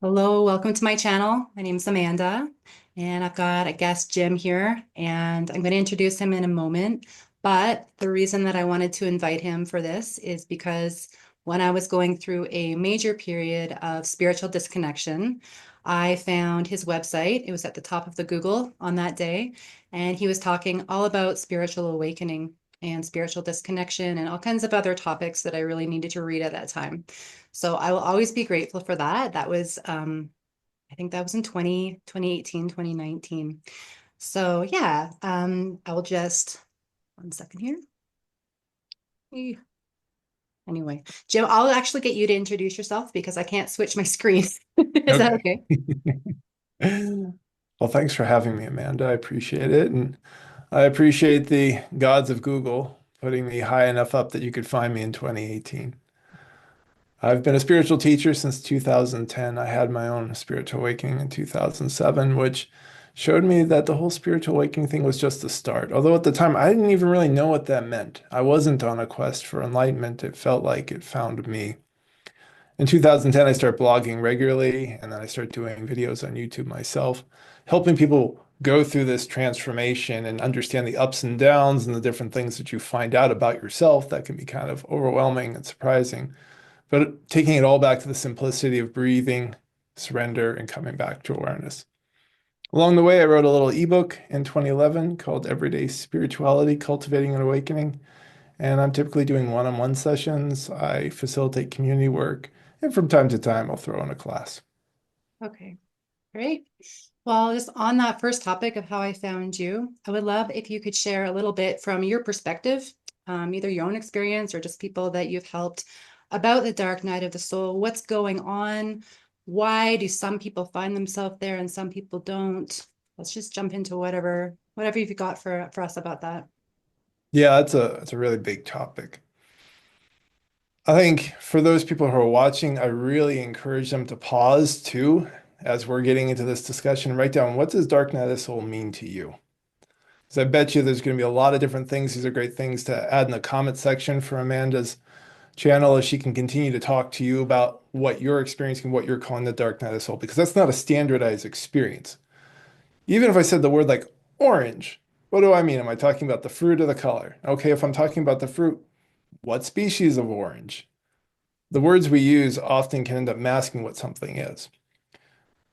Hello, welcome to my channel. My name is Amanda, and I've got a guest, Jim, here, and I'm going to introduce him in a moment. But the reason that I wanted to invite him for this is because when I was going through a major period of spiritual disconnection, I found his website. It was at the top of the Google on that day, and he was talking all about spiritual awakening and spiritual disconnection and all kinds of other topics that I really needed to read at that time. So I will always be grateful for that. That was, I think that was in 2018, 2019. So yeah, I'll just, 1 second here. Eh, Anyway, Jim, I'll actually get you to introduce yourself because I can't switch my screen. Is that Okay. okay? Well, thanks for having me, Amanda. I appreciate it. And I appreciate the gods of Google putting me high enough up that you could find me in 2018. I've been a spiritual teacher since 2010. I had my own spiritual awakening in 2007, which showed me that the whole spiritual awakening thing was just the start. Although at the time, I didn't even really know what that meant. I wasn't on a quest for enlightenment. It felt like it found me. In 2010, I started blogging regularly, and then I started doing videos on YouTube myself, helping people go through this transformation and understand the ups and downs and the different things that you find out about yourself that can be kind of overwhelming and surprising. But taking it all back to the simplicity of breathing, surrender, and coming back to awareness. Along the way, I wrote a little ebook in 2011 called Everyday Spirituality, Cultivating an Awakening. And I'm typically doing one-on-one sessions. I facilitate community work, and from time to time, I'll throw in a class. Okay, great. Well, just on that first topic of how I found you, I would love if you could share a little bit from your perspective, either your own experience or just people that you've helped about the dark night of the soul. What's going on? Why do some people find themselves there and some people don't? Let's just jump into whatever you've got for us about that. Yeah, it's a really big topic. I think for those people who are watching, I really encourage them to pause too, as we're getting into this discussion, and write down what does dark night of the soul mean to you? Because I bet you there's going to be a lot of different things. These are great things to add in the comment section for Amanda's channel as she can continue to talk to you about what you're experiencing, what you're calling the dark night of the soul, because that's not a standardized experience. Even if I said the word like orange, what do I mean? Am I talking about the fruit or the color? Okay, if I'm talking about the fruit, what species of orange? The words we use often can end up masking what something is.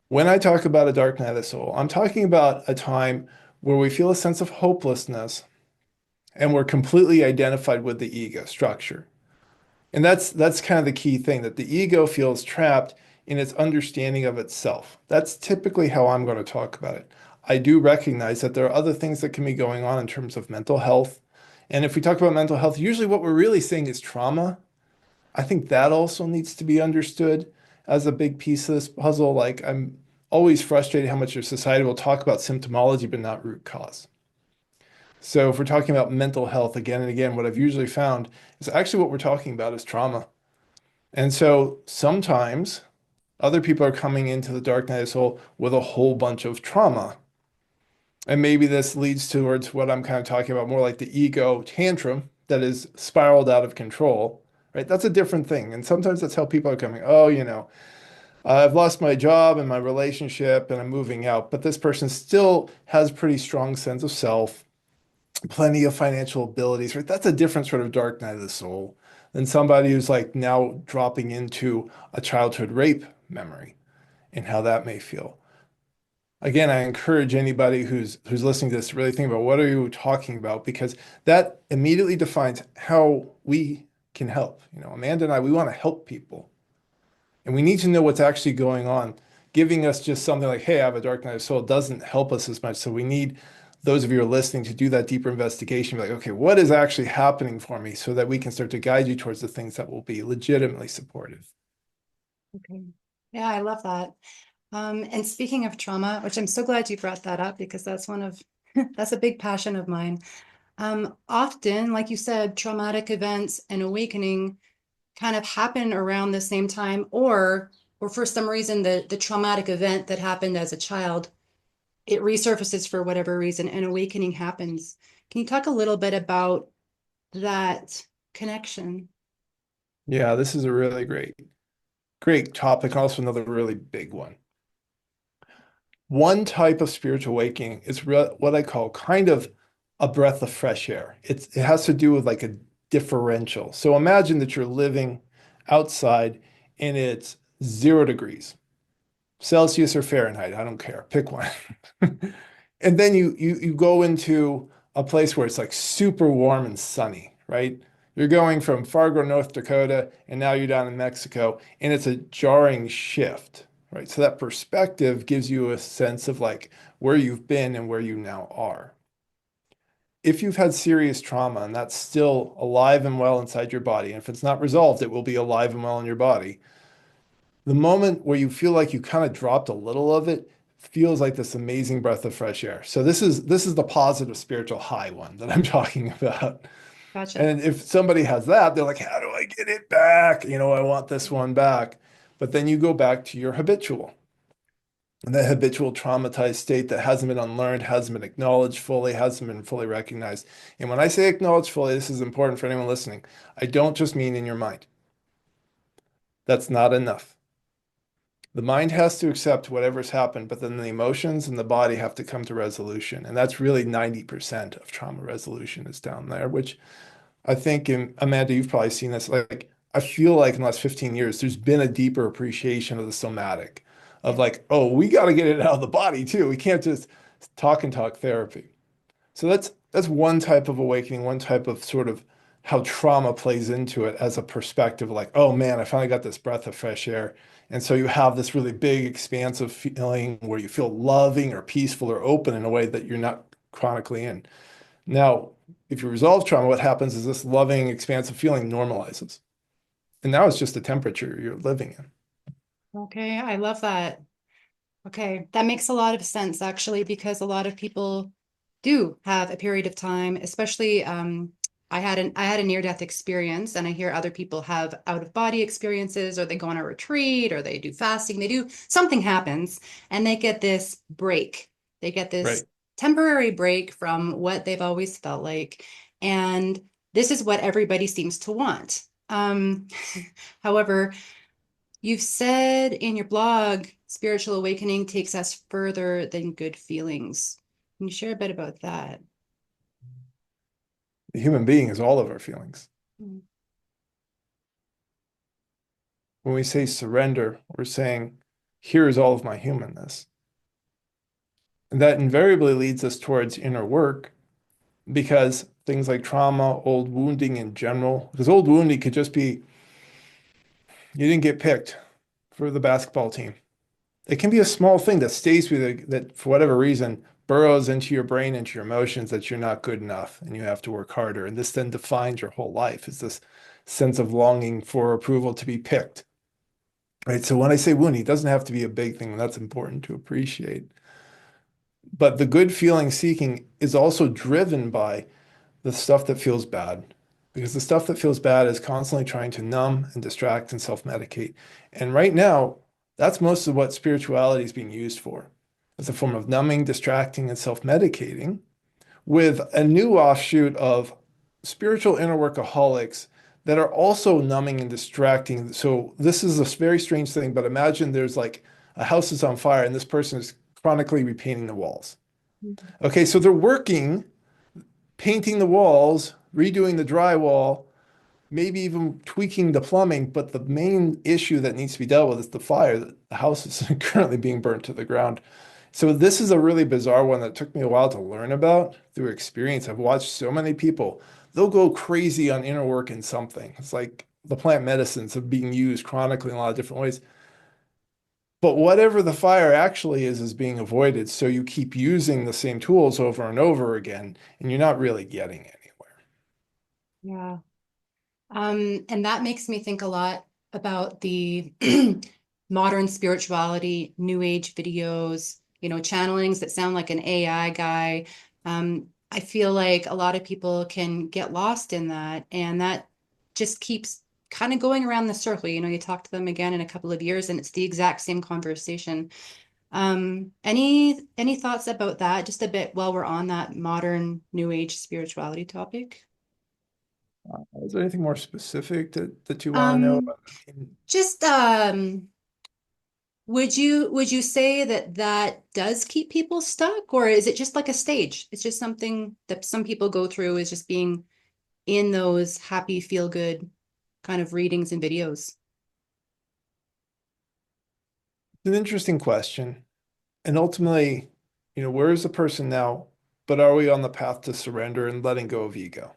When I talk about a dark night of the soul, I'm talking about a time where we feel a sense of hopelessness and we're completely identified with the ego structure. And that's kind of the key thing, that the ego feels trapped in its understanding of itself. That's typically how I'm going to talk about it. I do recognize that there are other things that can be going on in terms of mental health. And if we talk about mental health, usually what we're really saying is trauma. I think that also needs to be understood as a big piece of this puzzle. Like, I'm always frustrated how much our society will talk about symptomology but not root cause. So if we're talking about mental health again and again, what I've usually found is actually what we're talking about is trauma. And so sometimes other people are coming into the dark night of the soul with a whole bunch of trauma. And maybe this leads towards what I'm kind of talking about, more like the ego tantrum that is spiraled out of control, right? That's a different thing. And sometimes that's how people are coming. Oh, I've lost my job and my relationship and I'm moving out, but this person still has pretty strong sense of self, plenty of financial abilities, right? That's a different sort of dark night of the soul than somebody who's like now dropping into a childhood rape memory and how that may feel. Again, I encourage anybody who's listening to this to really think about what are you talking about, because that immediately defines how we can help. Amanda and I, we want to help people, and we need to know what's actually going on. Giving us just something like, "Hey, I have a dark night of soul," doesn't help us as much. So we need those of you who are listening to do that deeper investigation. Be like, okay, what is actually happening for me, so that we can start to guide you towards the things that will be legitimately supportive. Okay. Yeah, I love that. And speaking of trauma, which I'm so glad you brought that up because that's one of that's a big passion of mine. Often, like you said, traumatic events and awakening kind of happen around the same time, or for some reason the traumatic event that happened as a child, it resurfaces for whatever reason and awakening happens. Can you talk a little bit about that connection? Yeah, this is a really Great topic, also another really big one. One type of spiritual awakening is what I call kind of a breath of fresh air. It has to do with like a differential. So imagine that you're living outside and it's 0 degrees, Celsius or Fahrenheit, I don't care, pick one. And then you go into a place where it's like super warm and sunny, right? You're going from Fargo, North Dakota, and now you're down in Mexico, and it's a jarring shift, right? So that perspective gives you a sense of like where you've been and where you now are. If you've had serious trauma and that's still alive and well inside your body, and if it's not resolved, it will be alive and well in your body. The moment where you feel like you kind of dropped a little of it feels like this amazing breath of fresh air. So this is the positive spiritual high one that I'm talking about. Gotcha. And if somebody has that, they're like, how do I get it back? I want this one back. But then you go back to your habitual. And that habitual traumatized state that hasn't been unlearned, hasn't been acknowledged fully, hasn't been fully recognized. And when I say acknowledged fully, this is important for anyone listening. I don't just mean in your mind. That's not enough. The mind has to accept whatever's happened, but then the emotions and the body have to come to resolution. And that's really 90% of trauma resolution is down there, which I think, Amanda, you've probably seen this. Like, I feel like in the last 15 years, there's been a deeper appreciation of the somatic, of Yeah. like, oh, we got to get it out of the body too. We can't just talk and talk therapy. So that's one type of awakening, one type of sort of how trauma plays into it as a perspective, like, oh man, I finally got this breath of fresh air. And so you have this really big, expansive feeling where you feel loving or peaceful or open in a way that you're not chronically in. Now, if you resolve trauma, what happens is this loving, expansive feeling normalizes. And now it's just the temperature you're living in. Okay, I love that. Okay, that makes a lot of sense actually, because a lot of people do have a period of time, especially I had a near-death experience, and I hear other people have out-of-body experiences, or they go on a retreat, or they do fasting, they do something happens, and they get this break. They get this Right. temporary break from what they've always felt like. And this is what everybody seems to want. However, you've said in your blog, spiritual awakening takes us further than good feelings. Can you share a bit about that? The human being is all of our feelings. Mm. When we say surrender, we're saying, here is all of my humanness. And that invariably leads us towards inner work because things like trauma, old wounding in general, because old wounding could just be you didn't get picked for the basketball team. It can be a small thing that stays with you that for whatever reason burrows into your brain, into your emotions that you're not good enough and you have to work harder. And this then defines your whole life is this sense of longing for approval to be picked. Right. So when I say wounding, it doesn't have to be a big thing. That's important to appreciate. But the good feeling seeking is also driven by the stuff that feels bad. Because the stuff that feels bad is constantly trying to numb and distract and self-medicate. And right now, that's most of what spirituality is being used for. As a form of numbing, distracting, and self-medicating, with a new offshoot of spiritual inner workaholics that are also numbing and distracting. So this is a very strange thing, but imagine there's like a house is on fire and this person is chronically repainting the walls. Okay, so they're working painting the walls, redoing the drywall, maybe even tweaking the plumbing. But the main issue that needs to be dealt with is the fire. The house is currently being burnt to the ground. So this is a really bizarre one that took me a while to learn about through experience. I've watched so many people, they'll go crazy on inner work in something. It's like the plant medicines of being used chronically in a lot of different ways. But whatever the fire actually is being avoided. So you keep using the same tools over and over again, and you're not really getting anywhere. Yeah. And that makes me think a lot about the modern spirituality, new age videos, channelings that sound like an AI guy. I feel like a lot of people can get lost in that, and that just keeps kind of going around the circle. You talk to them again in a couple of years, and it's the exact same conversation. Any thoughts about that? Just a bit while we're on that modern new age spirituality topic? Is there anything more specific that you want to know? Um, just would you say that that does keep people stuck, or is it just like a stage? It's just something that some people go through is just being in those happy, feel good kind of readings and videos. It's an interesting question. And ultimately, where is the person now? But are we on the path to surrender and letting go of ego?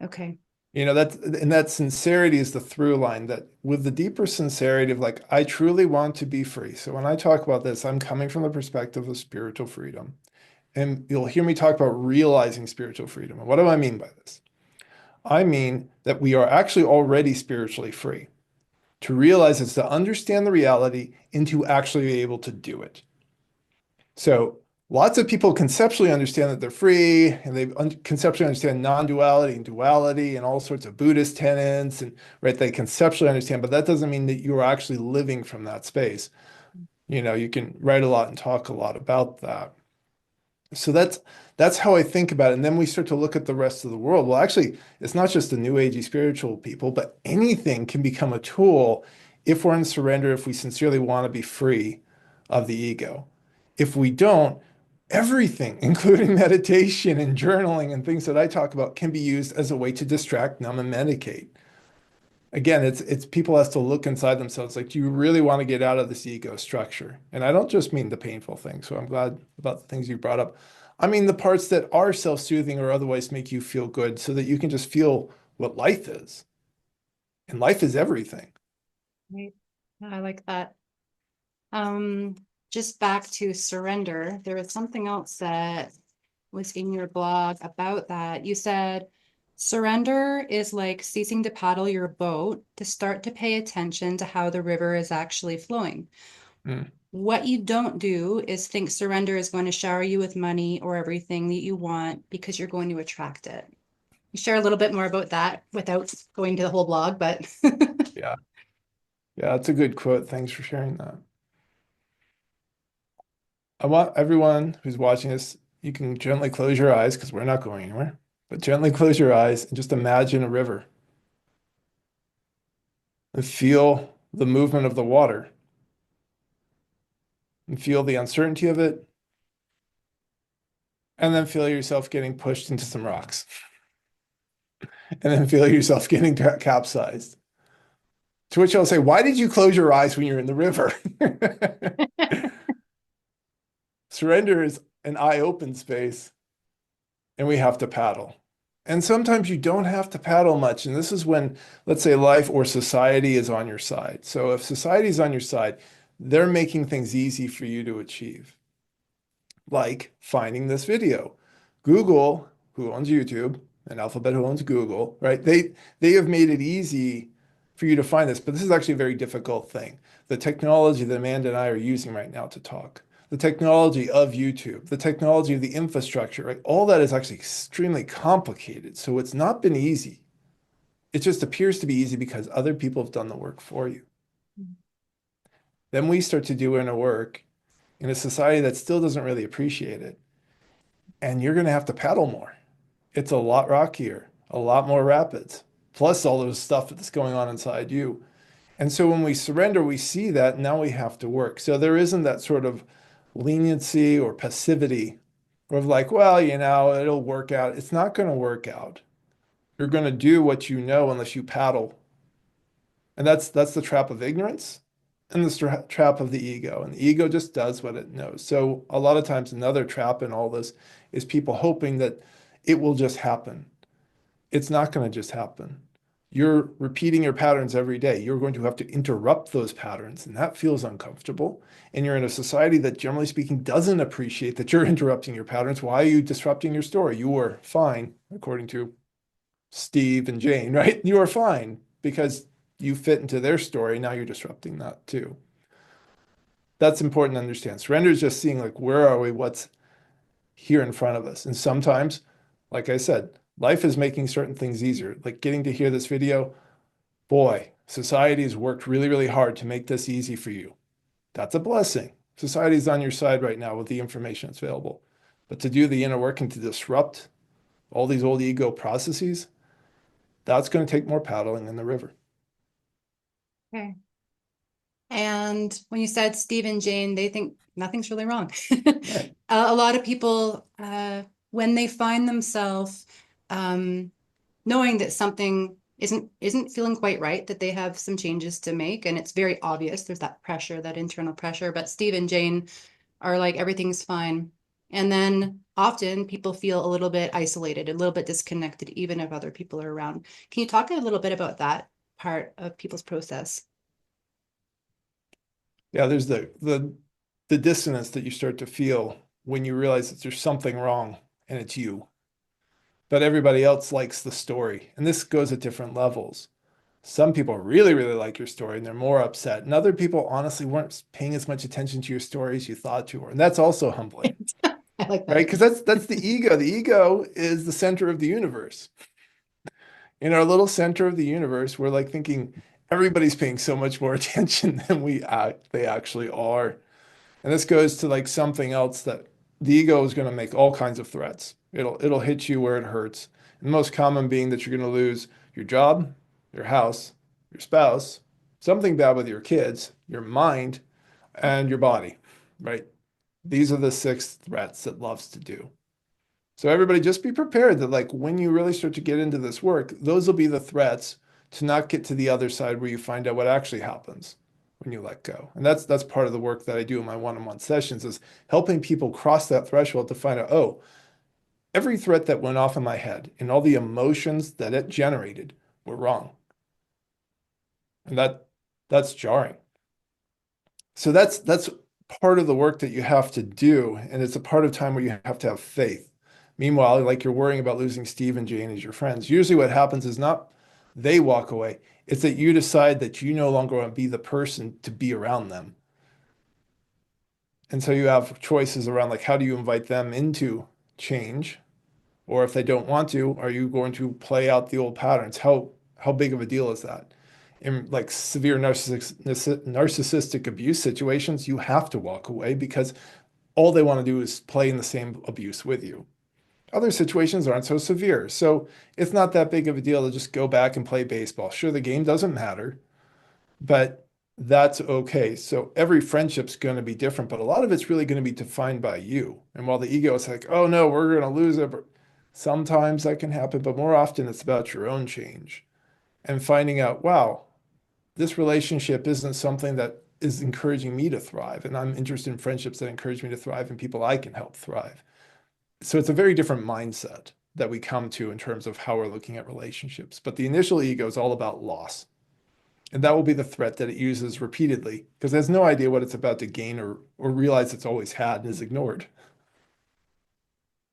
Okay. That sincerity is the through line that with the deeper sincerity of like, I truly want to be free. So when I talk about this, I'm coming from the perspective of spiritual freedom. And you'll hear me talk about realizing spiritual freedom. And what do I mean by this? I mean that we are actually already spiritually free. To realize is to understand the reality and to actually be able to do it. So lots of people conceptually understand that they're free and they conceptually understand non-duality and duality and all sorts of Buddhist tenets and right, they conceptually understand, but that doesn't mean that you're actually living from that space. You can write a lot and talk a lot about that. So that's how I think about it. And then we start to look at the rest of the world. Well, actually, it's not just the new agey spiritual people, but anything can become a tool if we're in surrender, if we sincerely want to be free of the ego. If we don't, everything, including meditation and journaling and things that I talk about, can be used as a way to distract, numb, and medicate. Again, it's people has to look inside themselves. Like, do you really want to get out of this ego structure? And I don't just mean the painful things. So I'm glad about the things you brought up. I mean the parts that are self-soothing or otherwise make you feel good so that you can just feel what life is. And life is everything. Right. I like that. Um, just back to surrender, there was something else that was in your blog about that. You said surrender is like ceasing to paddle your boat to start to pay attention to how the river is actually flowing. Mm. What you don't do is think surrender is going to shower you with money or everything that you want because you're going to attract it. You share a little bit more about that without going to the whole blog, but Yeah. Yeah, that's a good quote. Thanks for sharing that. I want everyone who's watching this, you can gently close your eyes because we're not going anywhere, but gently close your eyes and just imagine a river and feel the movement of the water and feel the uncertainty of it, and then feel yourself getting pushed into some rocks, and then feel yourself getting capsized. To which I'll say, why did you close your eyes when you're in the river? Surrender is an eye open space, and we have to paddle. And sometimes you don't have to paddle much. And this is when, let's say, life or society is on your side. So if society is on your side, they're making things easy for you to achieve, like finding this video. Google, who owns YouTube, and Alphabet, who owns Google, right? They have made it easy for you to find this, but this is actually a very difficult thing. The technology that Amanda and I are using right now to talk, the technology of YouTube, the technology of the infrastructure, right? All that is actually extremely complicated. So it's not been easy. It just appears to be easy because other people have done the work for you. Then we start to do inner work in a society that still doesn't really appreciate it. And you're going to have to paddle more. It's a lot rockier, a lot more rapids, plus all those stuff that's going on inside you. And so when we surrender, we see that now we have to work. So there isn't that sort of leniency or passivity of like, well, it'll work out. It's not going to work out. You're going to do what you know unless you paddle. And that's the trap of ignorance and the trap of the ego. And the ego just does what it knows. So a lot of times another trap in all this is people hoping that it will just happen. It's not going to just happen. You're repeating your patterns every day. You're going to have to interrupt those patterns, and that feels uncomfortable. And you're in a society that, generally speaking, doesn't appreciate that you're interrupting your patterns. Why are you disrupting your story? You were fine, according to Steve and Jane, right? You are fine because you fit into their story. Now you're disrupting that too. That's important to understand. Surrender is just seeing like, where are we? What's here in front of us? And sometimes, like I said, life is making certain things easier. Like getting to hear this video, boy, society has worked really, really hard to make this easy for you. That's a blessing. Society's on your side right now with the information that's available. But to do the inner work and to disrupt all these old ego processes, That's going to take more paddling in the river. Okay. And when you said Steve and Jane, they think nothing's really wrong. Right. A lot of people, when they find themselves knowing that something isn't feeling quite right, that they have some changes to make, and it's very obvious. There's that pressure, that internal pressure. But Steve and Jane are like everything's fine, and then often people feel a little bit isolated, a little bit disconnected, even if other people are around. Can you talk a little bit about that part of people's process? Yeah, there's the dissonance that you start to feel when you realize that there's something wrong and it's you. But everybody else likes the story. And this goes at different levels. Some people really, really like your story and they're more upset. And other people honestly weren't paying as much attention to your story as you thought you were. And that's also humbling, I like right? that. Because that's the ego. The ego is the center of the universe. In our little center of the universe, we're like thinking everybody's paying so much more attention than they actually are. And this goes to like something else that the ego is going to make all kinds of threats. It'll hit you where it hurts. And the most common being that you're going to lose your job, your house, your spouse, something bad with your kids, your mind, and your body, right? These are the six threats it loves to do. So everybody just be prepared that like when you really start to get into this work, those will be the threats to not get to the other side where you find out what actually happens when you let go. And that's part of the work that I do in my one-on-one sessions is helping people cross that threshold to find out, oh, every threat that went off in my head and all the emotions that it generated were wrong. And that's jarring. So that's part of the work that you have to do, and it's a part of time where you have to have faith. Meanwhile, like you're worrying about losing Steve and Jane as your friends. Usually what happens is not they walk away, it's that you decide that you no longer want to be the person to be around them. And so you have choices around like how do you invite them into change? Or if they don't want to, are you going to play out the old patterns? How big of a deal is that? In like severe narcissistic abuse situations, you have to walk away because all they want to do is play in the same abuse with you. Other situations aren't so severe. So it's not that big of a deal to just go back and play baseball. Sure, the game doesn't matter, but that's okay. So every friendship's going to be different, but a lot of it's really going to be defined by you. And while the ego is like, oh no, we're going to lose it, sometimes that can happen, but more often it's about your own change and finding out, wow, this relationship isn't something that is encouraging me to thrive. And I'm interested in friendships that encourage me to thrive and people I can help thrive. So it's a very different mindset that we come to in terms of how we're looking at relationships. But the initial ego is all about loss. And that will be the threat that it uses repeatedly because it has no idea what it's about to gain or realize it's always had and is ignored.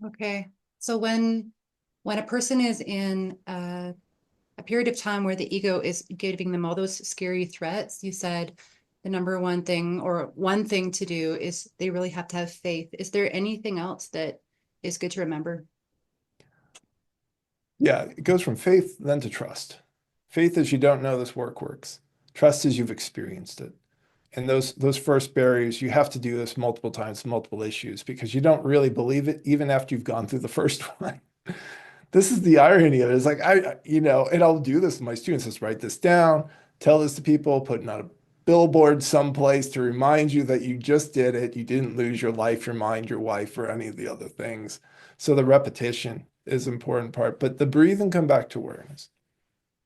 Okay. So when a person is in a period of time where the ego is giving them all those scary threats, you said the number one thing or one thing to do is they really have to have faith. Is there anything else that is good to remember? Yeah, it goes from faith then to trust. Faith is you don't know this work works. Trust is you've experienced it. And those first barriers, you have to do this multiple times, multiple issues, because you don't really believe it even after you've gone through the first one. This is the irony of it. It's like and I'll do this to my students, just write this down, tell this to people, put it on a billboard someplace to remind you that you just did it. You didn't lose your life, your mind, your wife, or any of the other things. So the repetition is an important part, but the breathe and come back to awareness.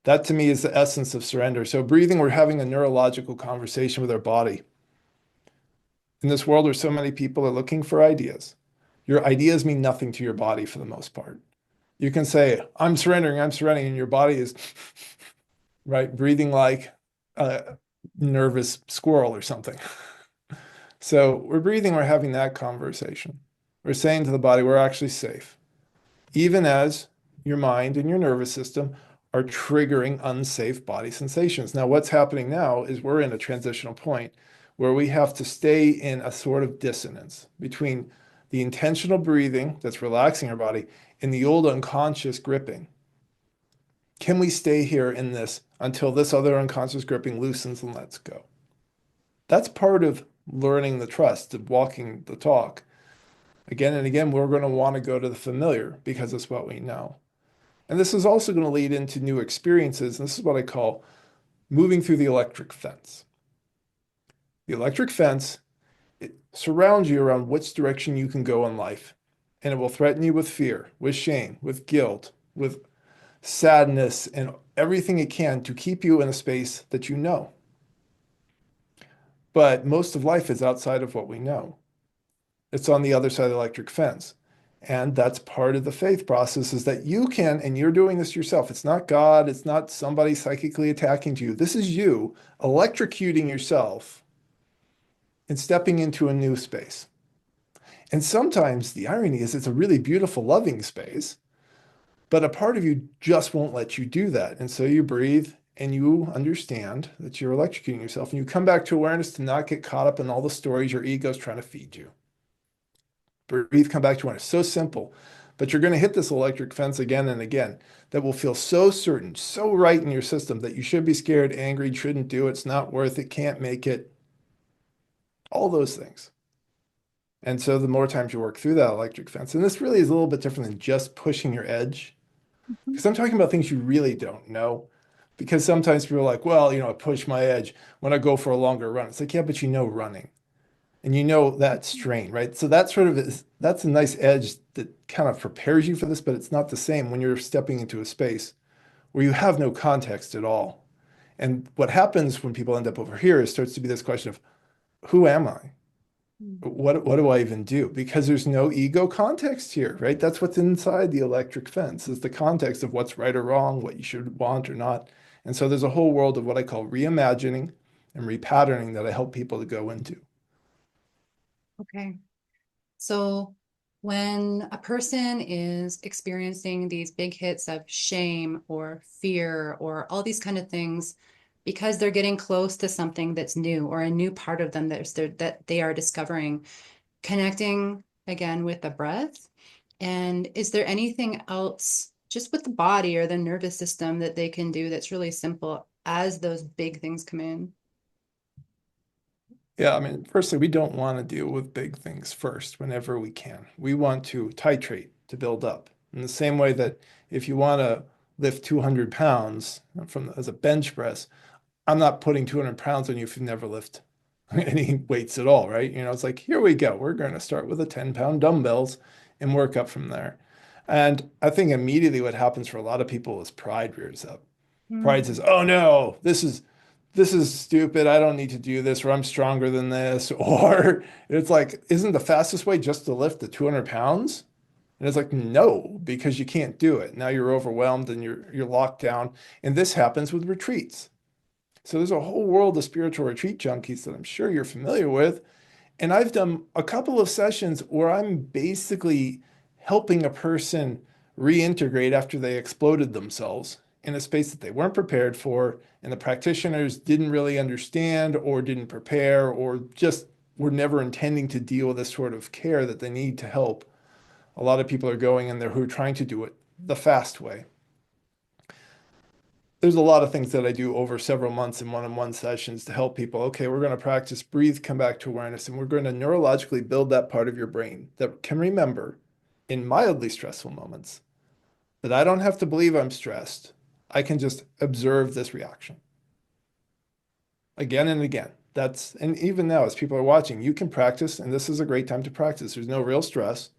That to me is the essence of surrender. So breathing, we're having a neurological conversation with our body. In this world where so many people are looking for ideas, your ideas mean nothing to your body for the most part. You can say, I'm surrendering, and your body is, right, breathing like a nervous squirrel or something. So we're breathing, we're having that conversation. We're saying to the body, we're actually safe, even as your mind and your nervous system are triggering unsafe body sensations. Now, what's happening now is we're in a transitional point where we have to stay in a sort of dissonance between the intentional breathing that's relaxing our body and the old unconscious gripping. Can we stay here in this until this other unconscious gripping loosens and lets go? That's part of learning the trust, of walking the talk. Again and again, we're going to want to go to the familiar because it's what we know. And this is also going to lead into new experiences. And this is what I call moving through the electric fence. The electric fence, it surrounds you around which direction you can go in life. And it will threaten you with fear, with shame, with guilt, with sadness, and everything it can to keep you in a space that you know. But most of life is outside of what we know. It's on the other side of the electric fence. And that's part of the faith process is that you can, and you're doing this yourself. It's not God, it's not somebody psychically attacking you. This is you electrocuting yourself and stepping into a new space. And sometimes the irony is it's a really beautiful, loving space, but a part of you just won't let you do that. And so you breathe and you understand that you're electrocuting yourself and you come back to awareness to not get caught up in all the stories your ego's trying to feed you. Breathe, come back to awareness. So simple. But you're going to hit this electric fence again and again that will feel so certain, so right in your system that you should be scared, angry, shouldn't do it, it's not worth it, can't make it, all those things. And so the more times you work through that electric fence, and this really is a little bit different than just pushing your edge, Mhm. because I'm talking about things you really don't know. Because sometimes people are like, well, I push my edge when I go for a longer run. It's like, yeah, but running and that strain, right? So that sort of that's a nice edge that kind of prepares you for this, but it's not the same when you're stepping into a space where you have no context at all. And what happens when people end up over here is starts to be this question of who am I? What do I even do? Because there's no ego context here, right? That's what's inside the electric fence is the context of what's right or wrong, what you should want or not. And so there's a whole world of what I call reimagining and repatterning that I help people to go into. Okay. So when a person is experiencing these big hits of shame or fear or all these kind of things, because they're getting close to something that's new or a new part of them that they are discovering, connecting again with the breath. And is there anything else just with the body or the nervous system that they can do that's really simple as those big things come in? Yeah, I mean, firstly, we don't want to deal with big things first whenever we can. We want to titrate to build up. In the same way that if you want to lift 200 pounds as a bench press, I'm not putting 200 pounds on you if you've never lifted any weights at all, right? It's like, here we go. We're going to start with a 10-pound dumbbells and work up from there. And I think immediately what happens for a lot of people is pride rears up. Pride says, Mm. "Oh no, this is stupid. I don't need to do this, or I'm stronger than this." Or it's like, isn't the fastest way just to lift the 200 pounds? And it's like, no, because you can't do it. Now you're overwhelmed and you're locked down. And this happens with retreats. So there's a whole world of spiritual retreat junkies that I'm sure you're familiar with. And I've done a couple of sessions where I'm basically helping a person reintegrate after they exploded themselves in a space that they weren't prepared for, and the practitioners didn't really understand or didn't prepare or just were never intending to deal with this sort of care that they need to help. A lot of people are going in there who are trying to do it the fast way. There's a lot of things that I do over several months in one-on-one sessions to help people. Okay, we're going to practice breathe, come back to awareness, and we're going to neurologically build that part of your brain that can remember in mildly stressful moments that I don't have to believe I'm stressed. I can just observe this reaction again and again. And even now, as people are watching, you can practice, and this is a great time to practice. There's no real stress.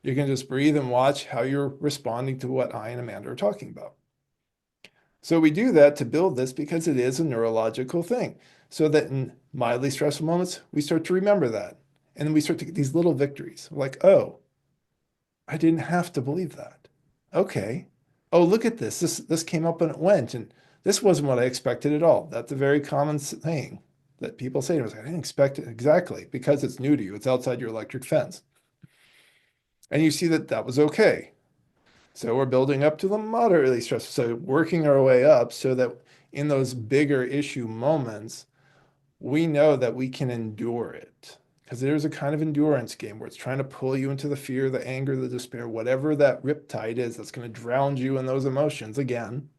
You can just breathe and watch how you're responding to what I and Amanda are talking about. So we do that to build this because it is a neurological thing. So that in mildly stressful moments, we start to remember that. And then we start to get these little victories like, oh, I didn't have to believe that. Okay. Oh, look at this. This came up and it went. And this wasn't what I expected at all. That's a very common thing that people say to us. I didn't expect it exactly because it's new to you. It's outside your electric fence. And you see that that was okay. So we're building up to the moderately stressful. So working our way up so that in those bigger issue moments, we know that we can endure it. Because there's a kind of endurance game where it's trying to pull you into the fear, the anger, the despair, whatever that riptide is that's going to drown you in those emotions again,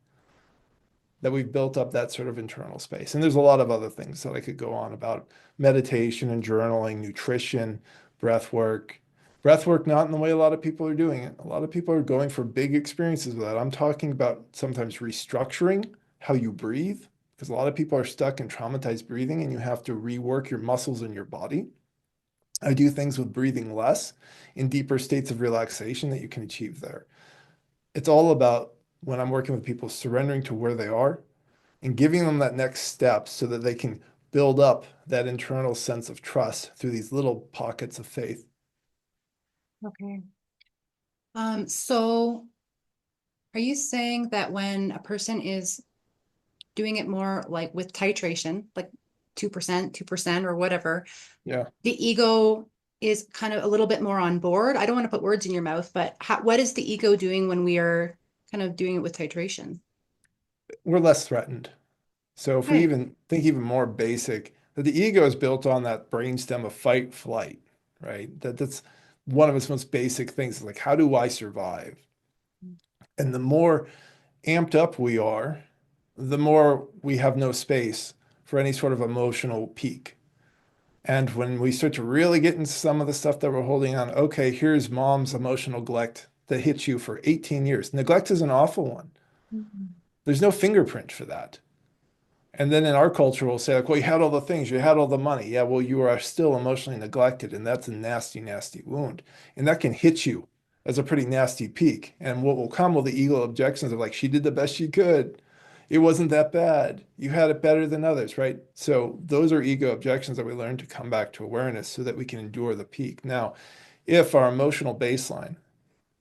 that we've built up that sort of internal space. And there's a lot of other things that I could go on about meditation and journaling, nutrition, breath work. Breath work, not in the way a lot of people are doing it. A lot of people are going for big experiences with that. I'm talking about sometimes restructuring how you breathe, because a lot of people are stuck in traumatized breathing and you have to rework your muscles in your body. I do things with breathing less in deeper states of relaxation that you can achieve there. It's all about when I'm working with people surrendering to where they are and giving them that next step so that they can build up that internal sense of trust through these little pockets of faith. Okay. So are you saying that when a person is doing it more like with titration, like 2%, 2%, or whatever, Yeah. the ego is kind of a little bit more on board? I don't want to put words in your mouth, but what is the ego doing when we are kind of doing it with titration? We're less threatened. So if we Okay. even think even more basic, that the ego is built on that brainstem of fight, flight, right? That's one of its most basic things. Like, how do I survive? And the more amped up we are, the more we have no space for any sort of emotional peak. And when we start to really get into some of the stuff that we're holding on, okay, here's mom's emotional neglect that hits you for 18 years. Neglect is an awful one. Mhm. There's no fingerprint for that. And then in our culture, we'll say, like, well, you had all the things, you had all the money. Yeah, well, you are still emotionally neglected, and that's a nasty, nasty wound. And that can hit you as a pretty nasty peak. And what will come will the ego objections of like, she did the best she could. It wasn't that bad. You had it better than others, right? So those are ego objections that we learn to come back to awareness so that we can endure the peak. Now, if our emotional baseline,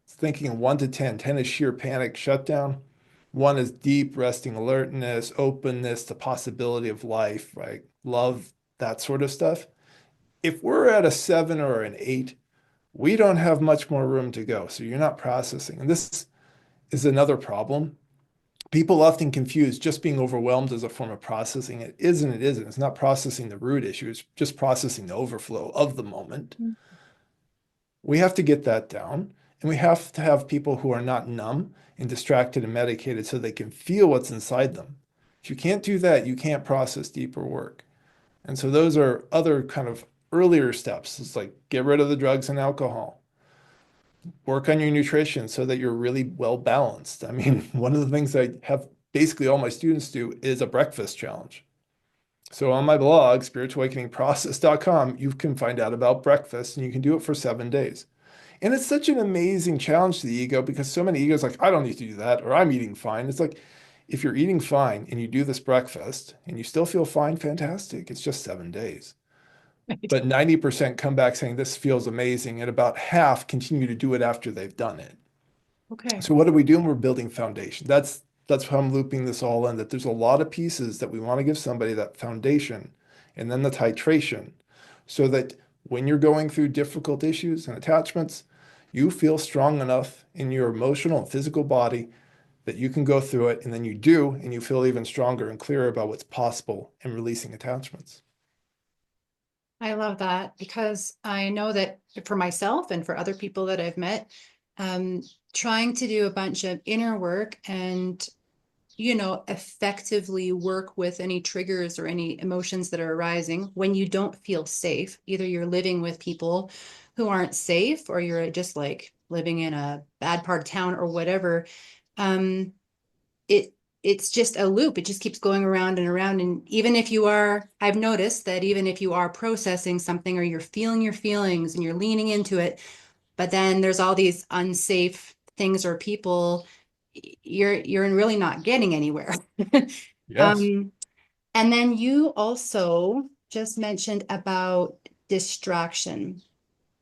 thinking 1 to 10, 10 is sheer panic shutdown, 1 is deep resting alertness, openness to possibility of life, right? Love, that sort of stuff. If we're at a 7 or an 8, we don't have much more room to go. So you're not processing. And this is another problem. People often confuse just being overwhelmed as a form of processing. It isn't, it isn't. It's not processing the root issue. It's just processing the overflow of the moment. We have to get that down. And we have to have people who are not numb and distracted and medicated so they can feel what's inside them. If you can't do that, you can't process deeper work. And so those are other kind of earlier steps. It's like get rid of the drugs and alcohol, work on your nutrition so that you're really well balanced. I mean, one of the things I have basically all my students do is a breakfast challenge. So on my blog, spiritualawakeningprocess.com, you can find out about breakfast and you can do it for 7 days. And it's such an amazing challenge to the ego because so many egos like, I don't need to do that, or I'm eating fine. It's like, if you're eating fine and you do this breakfast and you still feel fine, fantastic. It's just 7 days. Right. But 90% come back saying this feels amazing, and about half continue to do it after they've done it. Okay. So what are we doing? We're building foundation. That's how I'm looping this all in, that there's a lot of pieces that we want to give somebody that foundation and then the titration so that when you're going through difficult issues and attachments, you feel strong enough in your emotional and physical body that you can go through it, and then you do, and you feel even stronger and clearer about what's possible in releasing attachments. I love that because I know that for myself and for other people that I've met, um, trying to do a bunch of inner work and, effectively work with any triggers or any emotions that are arising when you don't feel safe. Either you're living with people who aren't safe or you're just like living in a bad part of town or whatever. Um, it it's just a loop. It just keeps going around and around. And even if you are, I've noticed that even if you are processing something or you're feeling your feelings and you're leaning into it, but then there's all these unsafe things or people, you're really not getting anywhere. Yes. Um, and then you also just mentioned about distraction.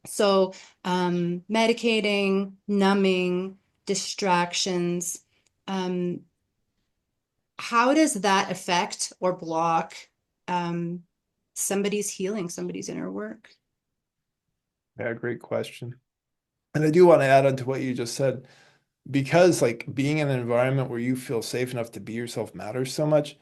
So, medicating, numbing, distractions. Um, how does that affect or block um, somebody's healing, somebody's inner work? Yeah, great question. And I do want to add on to what you just said, because like being in an environment where you feel safe enough to be yourself matters so much.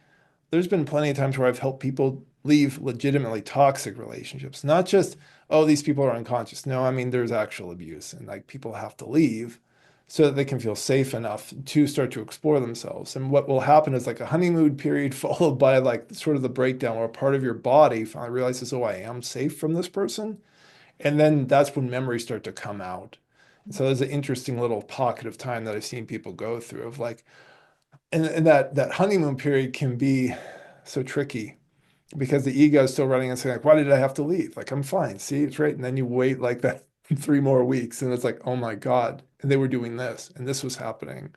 There's been plenty of times where I've helped people leave legitimately toxic relationships, not just, oh, these people are unconscious. No, I mean, there's actual abuse, and like people have to leave so that they can feel safe enough to start to explore themselves. And what will happen is like a honeymoon period followed by like sort of the breakdown where a part of your body finally realizes, oh, I am safe from this person. And then that's when memories start to come out. And so there's an interesting little pocket of time that I've seen people go through of like, and that honeymoon period can be so tricky because the ego is still running and saying like, why did I have to leave? Like, I'm fine. See, it's right. And then you wait like that 3 more weeks and it's like, oh my God. And they were doing this and this was happening.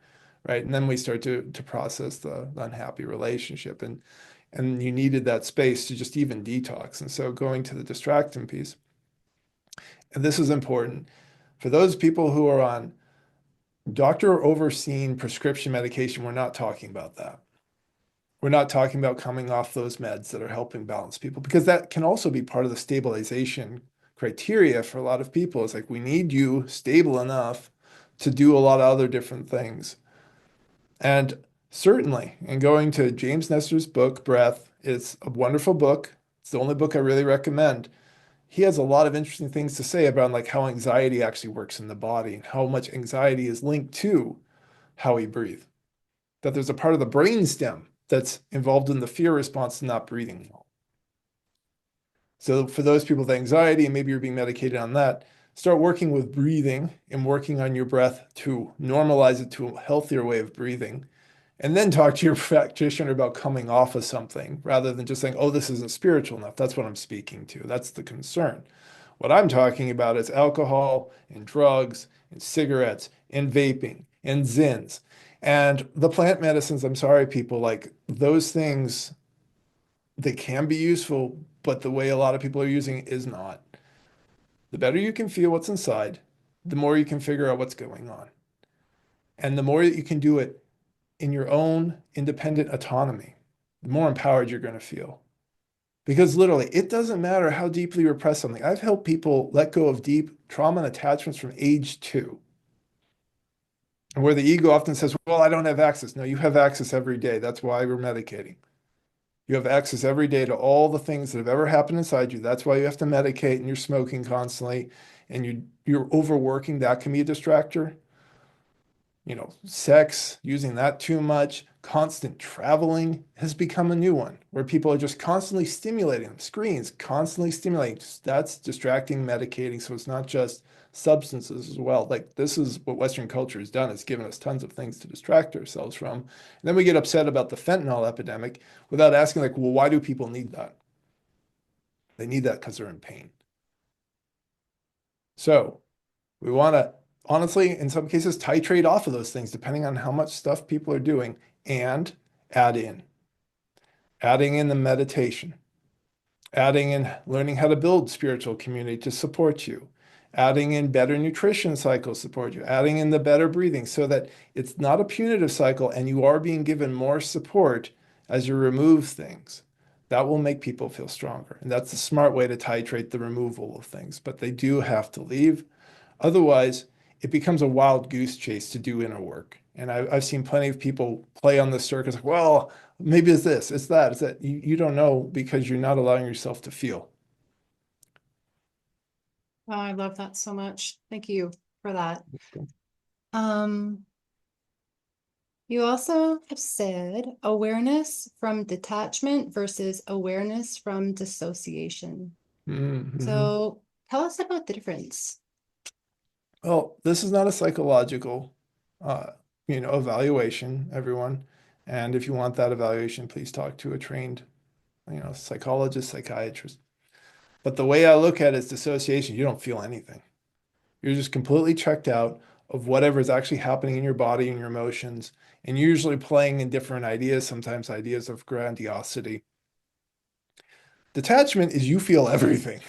Right. And then we start to process the unhappy relationship and you needed that space to just even detox. And so going to the distracting piece, and this is important for those people who are on doctor overseen prescription medication, we're not talking about that. We're not talking about coming off those meds that are helping balance people because that can also be part of the stabilization criteria for a lot of people. It's like we need you stable enough to do a lot of other different things. And certainly, and going to James Nestor's book, Breath, it's a wonderful book. It's the only book I really recommend. He has a lot of interesting things to say about like how anxiety actually works in the body and how much anxiety is linked to how we breathe. That there's a part of the brainstem that's involved in the fear response to not breathing well. So for those people with anxiety, and maybe you're being medicated on that, start working with breathing and working on your breath to normalize it to a healthier way of breathing. And then talk to your practitioner about coming off of something rather than just saying, oh, this isn't spiritual enough. That's what I'm speaking to. That's the concern. What I'm talking about is alcohol and drugs and cigarettes and vaping and zins. And the plant medicines, I'm sorry, people, like those things, they can be useful, but the way a lot of people are using it is not. The better you can feel what's inside, the more you can figure out what's going on. And the more that you can do it in your own independent autonomy, the more empowered you're going to feel. Because literally, it doesn't matter how deeply you repress something. I've helped people let go of deep trauma and attachments from age 2. And where the ego often says, well, I don't have access. No, you have access every day. That's why we're medicating. You have access every day to all the things that have ever happened inside you. That's why you have to medicate and you're smoking constantly and you're overworking. That can be a distractor. Sex, using that too much, constant traveling has become a new one where people are just constantly stimulating them, screens, constantly stimulating. That's distracting, medicating. So it's not just substances as well. Like this is what Western culture has done. It's given us tons of things to distract ourselves from. And then we get upset about the fentanyl epidemic without asking, like, well, why do people need that? They need that because they're in pain. So we want to honestly, in some cases, titrate off of those things depending on how much stuff people are doing and add in, adding in the meditation, adding in learning how to build spiritual community to support you, adding in better nutrition cycles support you, adding in the better breathing so that it's not a punitive cycle and you are being given more support as you remove things. That will make people feel stronger. And that's the smart way to titrate the removal of things. But they do have to leave. Otherwise, it becomes a wild goose chase to do inner work. And I've seen plenty of people play on the circus, like, well, maybe it's this, it's that, it's that. You don't know because you're not allowing yourself to feel. Oh, I love that so much. Thank you for that. Um, you also have said awareness from detachment versus awareness from dissociation. Mm-hmm. So tell us about the difference. Well, this is not a psychological, uh, evaluation, everyone. And if you want that evaluation, please talk to a trained, psychologist, psychiatrist. But the way I look at it is dissociation. You don't feel anything. You're just completely checked out of whatever is actually happening in your body and your emotions, and usually playing in different ideas, sometimes ideas of grandiosity. Detachment is you feel everything.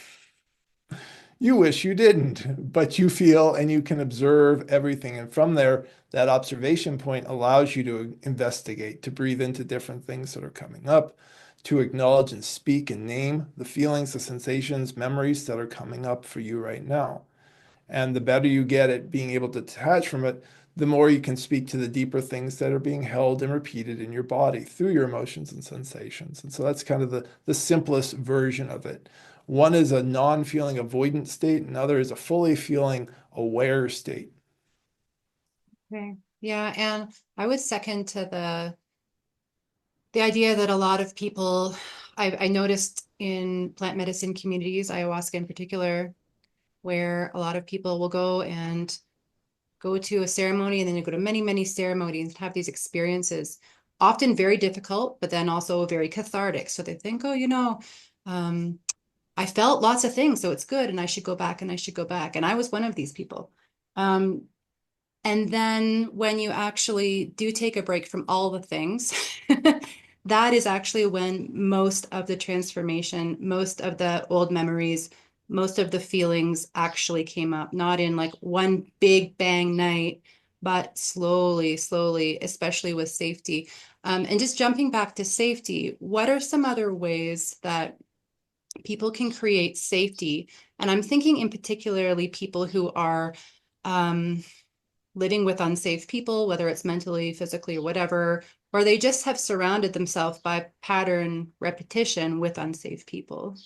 You wish you didn't, but you feel and you can observe everything. And from there, that observation point allows you to investigate, to breathe into different things that are coming up, to acknowledge and speak and name the feelings, the sensations, memories that are coming up for you right now. And the better you get at being able to detach from it, the more you can speak to the deeper things that are being held and repeated in your body through your emotions and sensations. And so that's kind of the simplest version of it. One is a non-feeling avoidant state, another is a fully feeling aware state. Okay. Yeah, and I would second to the idea that a lot of people I noticed in plant medicine communities, ayahuasca in particular, where a lot of people will go to a ceremony and then you go to many, many ceremonies and have these experiences, often very difficult, but then also very cathartic. So they think, oh, um, I felt lots of things, so it's good, and I should go back and I should go back. And I was one of these people. Um, and then when you actually do take a break from all the things, that is actually when most of the transformation, most of the old memories, most of the feelings actually came up, not in like one big bang night, but slowly, slowly, especially with safety. And just jumping back to safety, what are some other ways that people can create safety? And I'm thinking in particularly people who are um, living with unsafe people, whether it's mentally, physically, or whatever, or they just have surrounded themselves by pattern repetition with unsafe people.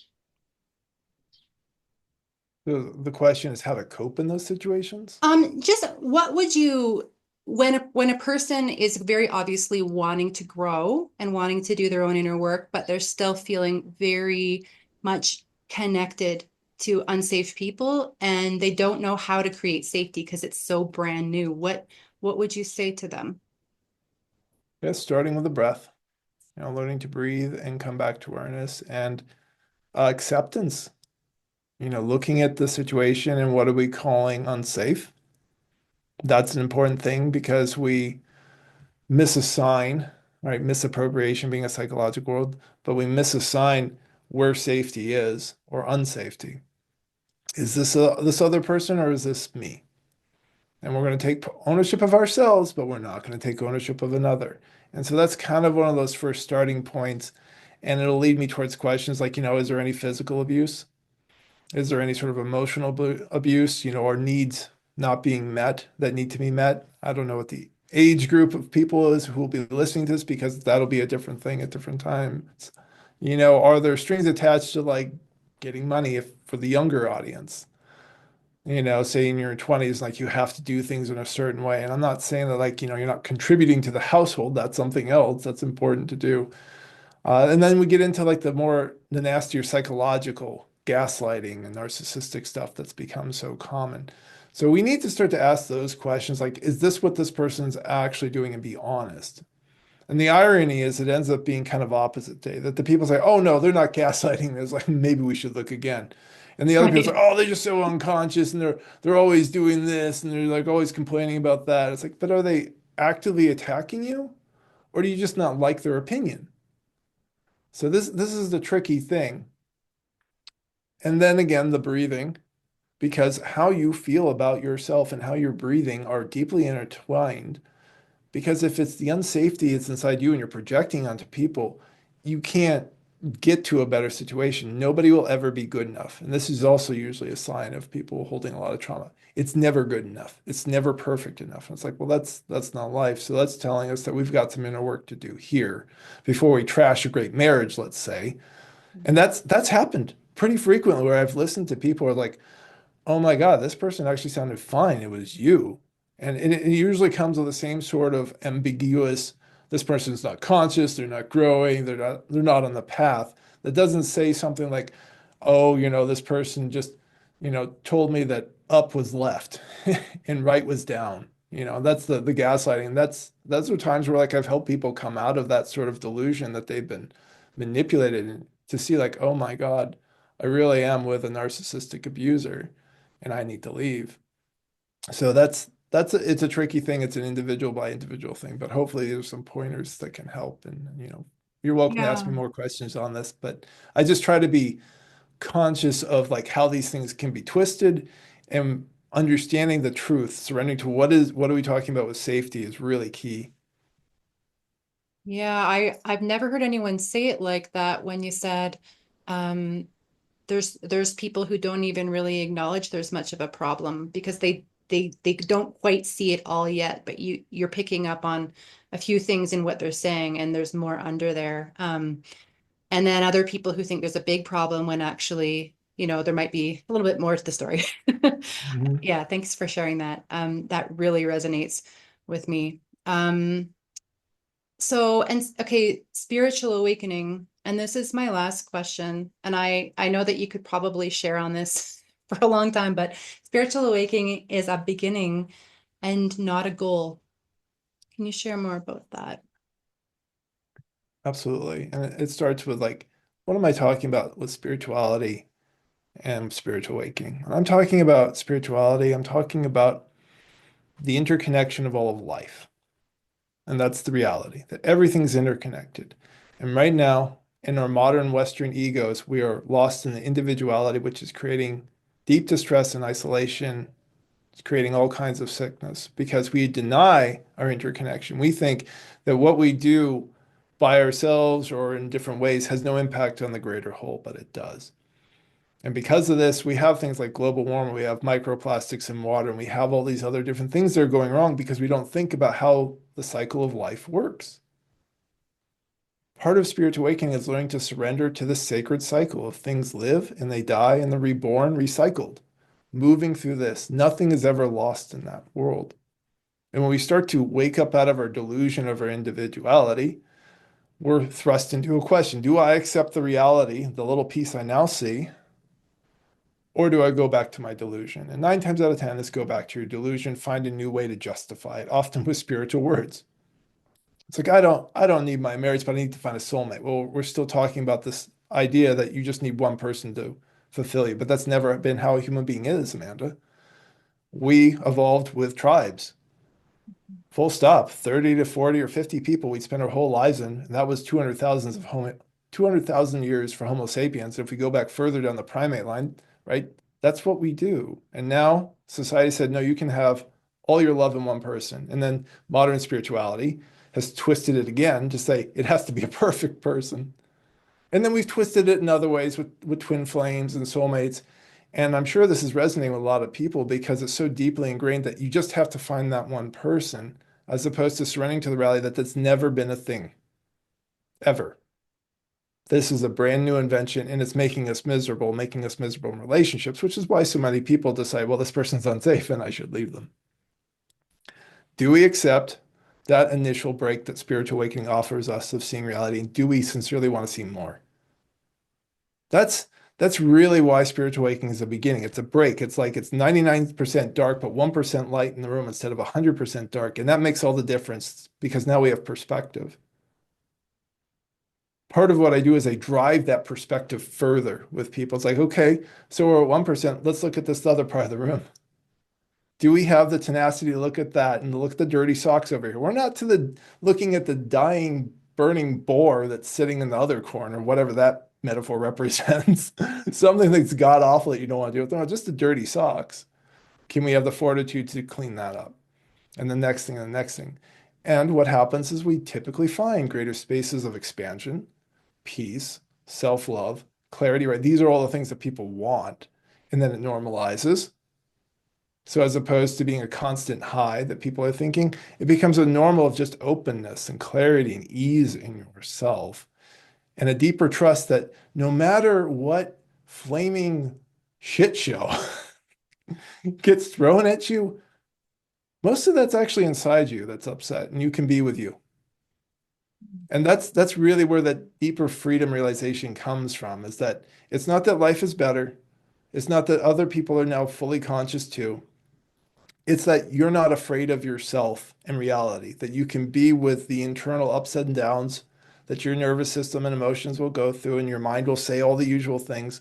The question is how to cope in those situations. Just what would you, when a person is very obviously wanting to grow and wanting to do their own inner work, but they're still feeling very much connected to unsafe people and they don't know how to create safety because it's so brand new. What would you say to them? Yeah, starting with the breath, learning to breathe and come back to awareness and acceptance. Looking at the situation and what are we calling unsafe? That's an important thing because we misassign, right? Misappropriation being a psychological word, but we misassign where safety is or unsafety. Is this other person or is this me? And we're going to take ownership of ourselves, but we're not going to take ownership of another. And so that's kind of one of those first starting points. And it'll lead me towards questions like, is there any physical abuse? Is there any sort of emotional abuse, or needs not being met that need to be met? I don't know what the age group of people is who will be listening to this because that'll be a different thing at different times. Are there strings attached to like getting money if for the younger audience? Say in your 20s, like you have to do things in a certain way. And I'm not saying that like, you're not contributing to the household. That's something else that's important to do. And then we get into like the nastier psychological gaslighting and narcissistic stuff that's become so common. So we need to start to ask those questions like, is this what this person's actually doing and be honest? And the irony is it ends up being kind of opposite day that the people say, oh no, they're not gaslighting. It's like maybe we should look again. And the other people say, Right. oh, they're just so unconscious and they're always doing this and they're like always complaining about that. It's like, but are they actively attacking you? Or do you just not like their opinion? So this is the tricky thing. And then again, the breathing, because how you feel about yourself and how you're breathing are deeply intertwined. Because if it's the unsafety it's inside you and you're projecting onto people, you can't get to a better situation. Nobody will ever be good enough. And this is also usually a sign of people holding a lot of trauma. It's never good enough. It's never perfect enough. And it's like, well, that's not life. So that's telling us that we've got some inner work to do here before we trash a great marriage, let's say. And that's happened pretty frequently where I've listened to people who are like, oh my God, this person actually sounded fine. It was you. And it usually comes with the same sort of ambiguous, this person's not conscious, they're not growing, they're not on the path. That doesn't say something like, oh, this person just, told me that up was left and right was down. That's the gaslighting. And that's the times where like I've helped people come out of that sort of delusion that they've been manipulated to see like, oh my God, I really am with a narcissistic abuser and I need to leave. So it's a tricky thing. It's an individual by individual thing, but hopefully there's some pointers that can help. And you're welcome to ask me Yeah. more questions on this, but I just try to be conscious of like how these things can be twisted and understanding the truth, surrendering to what are we talking about with safety is really key. Yeah, I've never heard anyone say it like that when you said um there's people who don't even really acknowledge there's much of a problem because they don't quite see it all yet, but you're picking up on a few things in what they're saying and there's more under there. And then other people who think there's a big problem when actually, there might be a little bit more to the story. Mhm. Yeah, thanks for sharing that. That really resonates with me. And okay, spiritual awakening, and this is my last question, and I know that you could probably share on this for a long time, but spiritual awakening is a beginning and not a goal. Can you share more about that? Absolutely. And it starts with like, what am I talking about with spirituality and spiritual awakening? When I'm talking about spirituality, I'm talking about the interconnection of all of life. And that's the reality, that everything's interconnected. And right now, in our modern Western egos, we are lost in the individuality, which is creating deep distress and isolation. It's creating all kinds of sickness because we deny our interconnection. We think that what we do by ourselves or in different ways has no impact on the greater whole, but it does. And because of this, we have things like global warming, we have microplastics in water, and we have all these other different things that are going wrong because we don't think about how the cycle of life works. Part of spiritual awakening is learning to surrender to the sacred cycle of things live and they die and they're reborn, recycled. Moving through this, nothing is ever lost in that world. And when we start to wake up out of our delusion of our individuality, we're thrust into a question. Do I accept the reality, the little piece I now see, or do I go back to my delusion? And 9 times out of 10, is go back to your delusion, find a new way to justify it, often with spiritual words. It's like, I don't need my marriage, but I need to find a soulmate. Well, we're still talking about this idea that you just need one person to fulfill you, but that's never been how a human being is, Amanda. We evolved with tribes. Full stop. 30 to 40 or 50 people we'd spend our whole lives in, and that was 200,000 years for Homo sapiens. If we go back further down the primate line, right? That's what we do. And now society said, no, you can have all your love in one person. And then modern spirituality has twisted it again to say it has to be a perfect person. And then we've twisted it in other ways with twin flames and soulmates. And I'm sure this is resonating with a lot of people because it's so deeply ingrained that you just have to find that one person, as opposed to surrendering to the reality that that's never been a thing, ever. This is a brand new invention and it's making us miserable in relationships, which is why so many people decide, well, this person's unsafe and I should leave them. Do we accept that initial break that spiritual awakening offers us of seeing reality? And do we sincerely want to see more? That's that's really why spiritual awakening is a beginning. It's a break. It's like it's 99% dark, but 1% light in the room instead of 100% dark. And that makes all the difference because now we have perspective. Part of what I do is I drive that perspective further with people. It's like, okay, so we're at 1%. Let's look at this other part of the room. Do we have the tenacity to look at that and look at the dirty socks over here? We're not to the looking at the dying, burning boar that's sitting in the other corner, whatever that metaphor represents. Something that's god awful that you don't want to deal with. No, just the dirty socks. Can we have the fortitude to clean that up? And the next thing, and the next thing. And what happens is we typically find greater spaces of expansion, peace, self-love, clarity, right? These are all the things that people want. And then it normalizes. So as opposed to being a constant high that people are thinking, it becomes a normal of just openness and clarity and ease in yourself and a deeper trust that no matter what flaming shit show gets thrown at you, most of that's actually inside you that's upset and you can be with you. And that's really where that deeper freedom realization comes from, is that it's not that life is better. It's not that other people are now fully conscious too. It's that you're not afraid of yourself in reality, that you can be with the internal ups and downs that your nervous system and emotions will go through, and your mind will say all the usual things.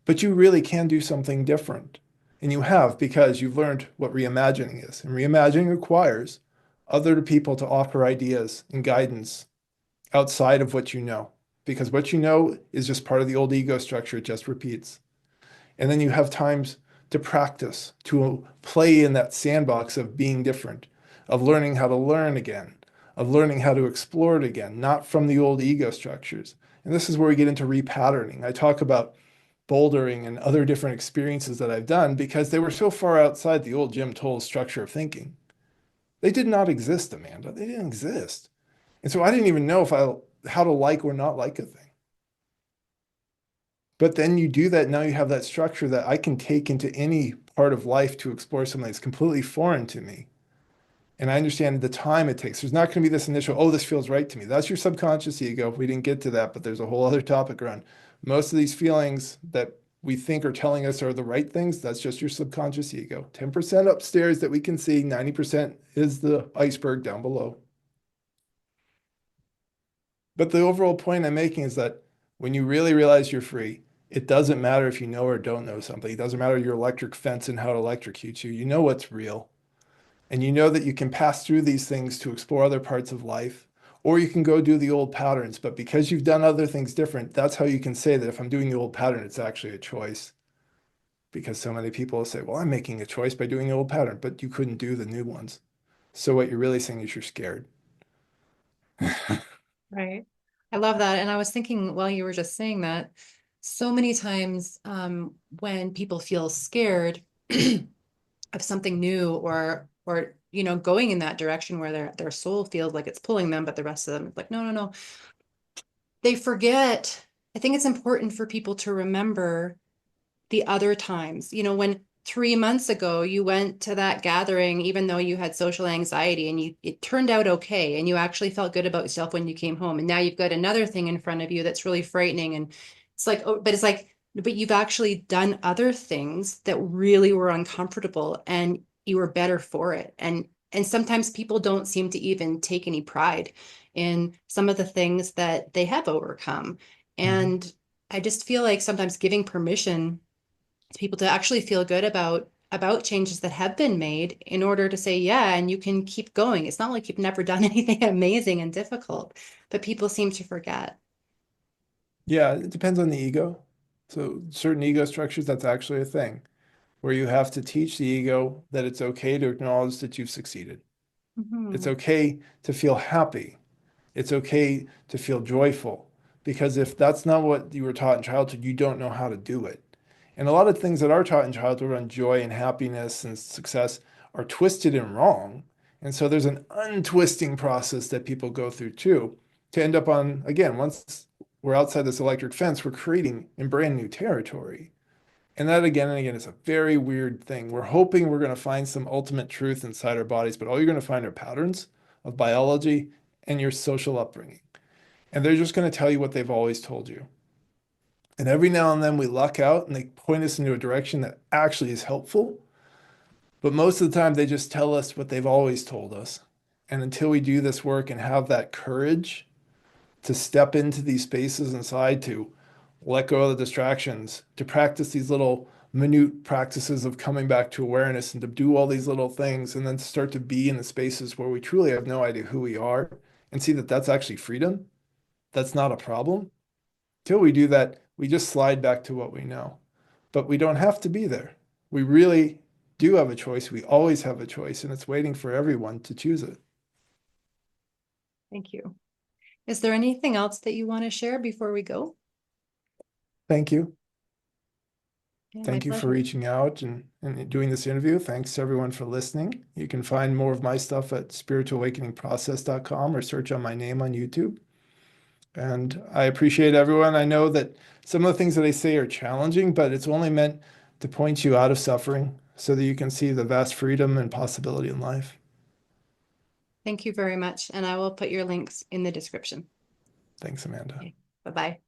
But you really can do something different. And you have because you've learned what reimagining is. And reimagining requires other people to offer ideas and guidance outside of what you know. Because what you know is just part of the old ego structure, it just repeats. And then you have times to practice, to play in that sandbox of being different, of learning how to learn again, of learning how to explore it again, not from the old ego structures. And this is where we get into repatterning. I talk about bouldering and other different experiences that I've done because they were so far outside the old Jim Toll structure of thinking. They did not exist, Amanda. They didn't exist. And so I didn't even know how to like or not like a thing. But then you do that, now you have that structure that I can take into any part of life to explore something that's completely foreign to me. And I understand the time it takes. There's not going to be this initial, oh, this feels right to me. That's your subconscious ego. We didn't get to that, but there's a whole other topic around most of these feelings that we think are telling us are the right things, that's just your subconscious ego. 10% upstairs that we can see, 90% is the iceberg down below. But the overall point I'm making is that when you really realize you're free, it doesn't matter if you know or don't know something. It doesn't matter your electric fence and how it electrocutes you. You know what's real. And you know that you can pass through these things to explore other parts of life, or you can go do the old patterns. But because you've done other things different, that's how you can say that if I'm doing the old pattern, it's actually a choice. Because so many people will say, well, I'm making a choice by doing the old pattern, but you couldn't do the new ones. So what you're really saying is you're scared. Right. I love that. And I was thinking while you were just saying that, so many times when people feel scared of something new or going in that direction where their soul feels like it's pulling them, but the rest of them is like, no, no, no. They forget. I think it's important for people to remember the other times, when 3 months ago you went to that gathering, even though you had social anxiety and it turned out okay, and you actually felt good about yourself when you came home. And now you've got another thing in front of you that's really frightening. And it's like, oh, but you've actually done other things that really were uncomfortable and you were better for it. And sometimes people don't seem to even take any pride in some of the things that they have overcome. Mhm. And I just feel like sometimes giving permission to people to actually feel good about changes that have been made in order to say, yeah, and you can keep going. It's not like you've never done anything amazing and difficult, but people seem to forget. Yeah, it depends on the ego. So certain ego structures, that's actually a thing where you have to teach the ego that it's okay to acknowledge that you've succeeded. It's Mhm. okay to feel happy. It's okay to feel joyful. Because if that's not what you were taught in childhood, you don't know how to do it. And a lot of things that are taught in childhood on joy and happiness and success are twisted and wrong. And so there's an untwisting process that people go through too to end up on, again, once we're outside this electric fence, we're creating in brand new territory. And that again and again is a very weird thing. We're hoping we're going to find some ultimate truth inside our bodies, but all you're going to find are patterns of biology and your social upbringing. And they're just going to tell you what they've always told you. And every now and then we luck out and they point us into a direction that actually is helpful. But most of the time they just tell us what they've always told us. And until we do this work and have that courage to step into these spaces inside, to let go of the distractions, to practice these little minute practices of coming back to awareness and to do all these little things and then to start to be in the spaces where we truly have no idea who we are and see that that's actually freedom. That's not a problem. Till we do that, we just slide back to what we know. But we don't have to be there. We really do have a choice. We always have a choice, and it's waiting for everyone to choose it. Thank you. Is there anything else that you want to share before we go? Thank you. Yeah, my Thank you for pleasure. reaching out and doing this interview. Thanks to everyone for listening. You can find more of my stuff at spiritualawakeningprocess.com or search on my name on YouTube. And I appreciate everyone. I know that some of the things that I say are challenging, but it's only meant to point you out of suffering so that you can see the vast freedom and possibility in life. Thank you very much. And I will put your links in the description. Thanks, Amanda. Okay. Bye-bye.